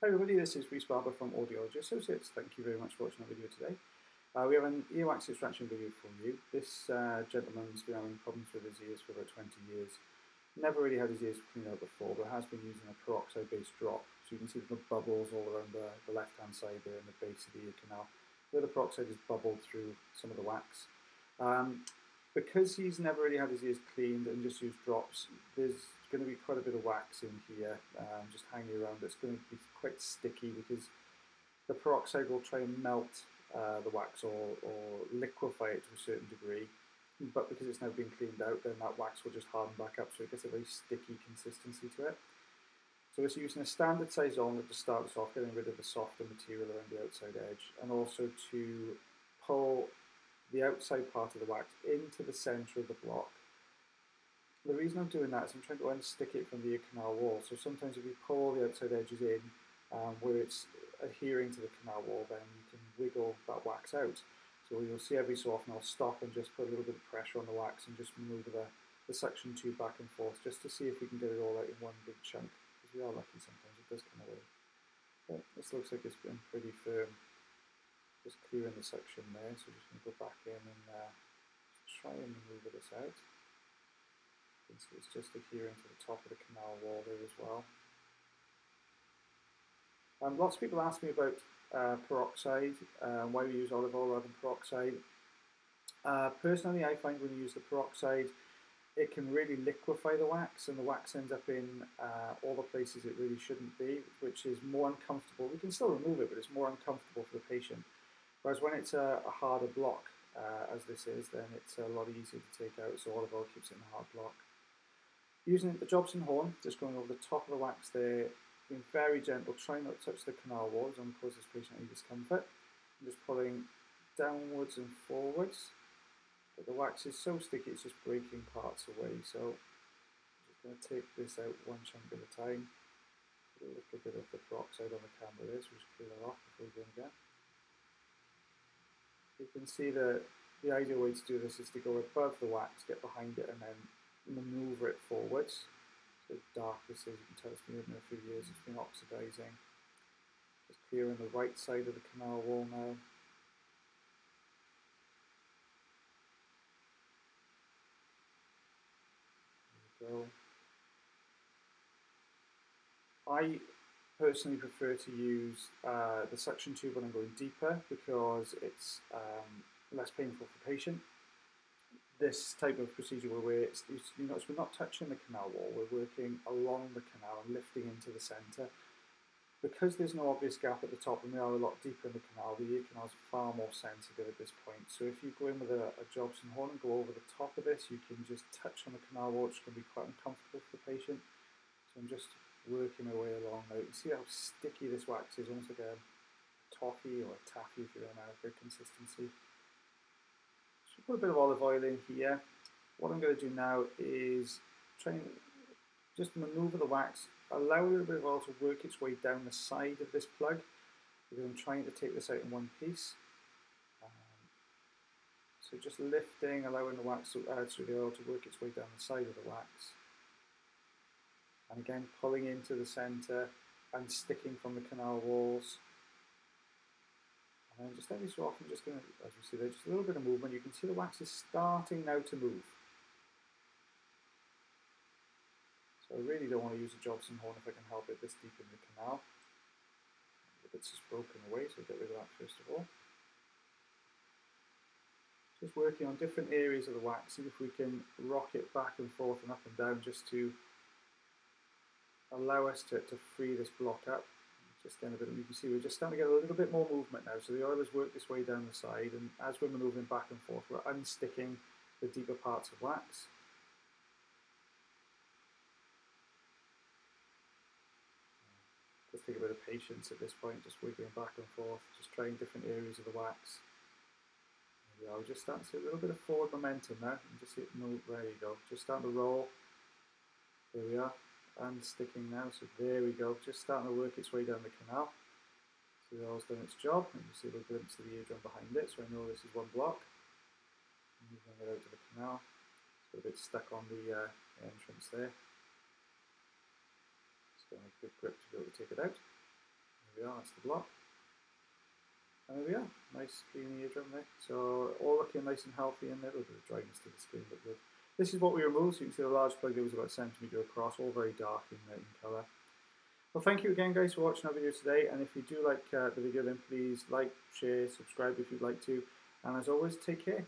Hi everybody, this is Rhys Barber from Audiology Associates. Thank you very much for watching our video today. We have an earwax extraction video for you. This gentleman's been having problems with his ears for about 20 years. Never really had his ears cleaned out before, but has been using a peroxide-based drop. So you can see the bubbles all around the left-hand side there in the base of the ear canal, where the peroxide has bubbled through some of the wax. Because he's never really had his ears cleaned and just used drops, there's going to be quite a bit of wax in here just hanging around. It's going to be quite sticky because the peroxide will try and melt the wax or liquefy it to a certain degree, but because it's now been cleaned out, then that wax will just harden back up, so it gets a very sticky consistency to it. So it's using a standard size omelette to start us off, getting rid of the softer material around the outside edge, and also to pull the outside part of the wax into the centre of the block. The reason I'm doing that is I'm trying to unstick it from the ear canal wall. So sometimes if you pull the outside edges in where it's adhering to the canal wall, then you can wiggle that wax out. So you'll see every so often I'll stop and just put a little bit of pressure on the wax and just manoeuvre the suction tube back and forth just to see if we can get it all out in one big chunk. Because we are lucky sometimes, it does come away. But this looks like it's been pretty firm. Just clearing the suction there, so just going to go back in and try and manoeuvre this out. You can see it's just adhering to the top of the canal wall there as well. Lots of people ask me about peroxide, why we use olive oil rather than peroxide. Personally, I find when you use the peroxide, it can really liquefy the wax, and the wax ends up in all the places it really shouldn't be, which is more uncomfortable. We can still remove it, but it's more uncomfortable for the patient. Whereas when it's a harder block, as this is, then it's a lot easier to take out, so olive oil keeps it in a hard block. Using the Jobson Horne, just going over the top of the wax there, being very gentle, trying not to touch the canal wall, it doesn't cause this patient any discomfort. I'm just pulling downwards and forwards, but the wax is so sticky it's just breaking parts away, so I'm just going to take this out one chunk at a time. Put a little bit of the peroxide on the camera there, so just clear that off before we go again. You can see that the ideal way to do this is to go above the wax, get behind it, and then manoeuvre it forwards. So dark this is, you can tell it's been in there a few years, it's been oxidizing. Just clearing the right side of the canal wall now. There we go. I personally prefer to use the suction tube when I'm going deeper because it's less painful for the patient. This type of procedure where you notice we're not touching the canal wall, we're working along the canal and lifting into the centre. Because there's no obvious gap at the top and we are a lot deeper in the canal, the ear canal is far more sensitive at this point. So if you go in with a Jobson Horne and go over the top of this, you can just touch on the canal wall, which can be quite uncomfortable for the patient. So I'm just working my way along now. You can see how sticky this wax is, almost like a toffee or a taffy if you're in American consistency. So put a bit of olive oil in here. What I'm going to do now is try and just manoeuvre the wax, allow a little bit of oil to work its way down the side of this plug because I'm trying to take this out in one piece. So just lifting, allowing the wax through the oil to work its way down the side of the wax. And again, pulling into the centre and sticking from the canal walls. And then just every so often, just going to, as you see there, just a little bit of movement. You can see the wax is starting now to move. So I really don't want to use a Jobson Horne if I can help it this deep in the canal. The bit's just broken away, so get rid of that first of all. Just working on different areas of the wax, see if we can rock it back and forth and up and down just to allow us to free this block up. Just getting a bit of, you can see we're just starting to get a little bit more movement now. So the oil has worked its way down the side, and as we're manoeuvring back and forth, we're unsticking the deeper parts of wax. Just take a bit of patience at this point, just wiggling back and forth, just trying different areas of the wax. There we are, we're just starting to see a little bit of forward momentum now. And just hit move, there you go, just starting to roll. There we are, and sticking now, so there we go, just starting to work its way down the canal. So the oil's done its job, and you see a little glimpse of the eardrum behind it, so I know this is one block. Moving it out to the canal, it's got a bit stuck on the entrance there. Just got a good grip to be able to take it out. There we are, that's the block. And there we are, nice clean eardrum there. So all looking nice and healthy in there, a little bit of dryness to the screen, but good. This is what we removed, so you can see the large plug there was about a centimetre across, all very dark in colour. Well, thank you again guys for watching our video today, and if you do like the video then please like, share, subscribe if you'd like to, and as always, take care.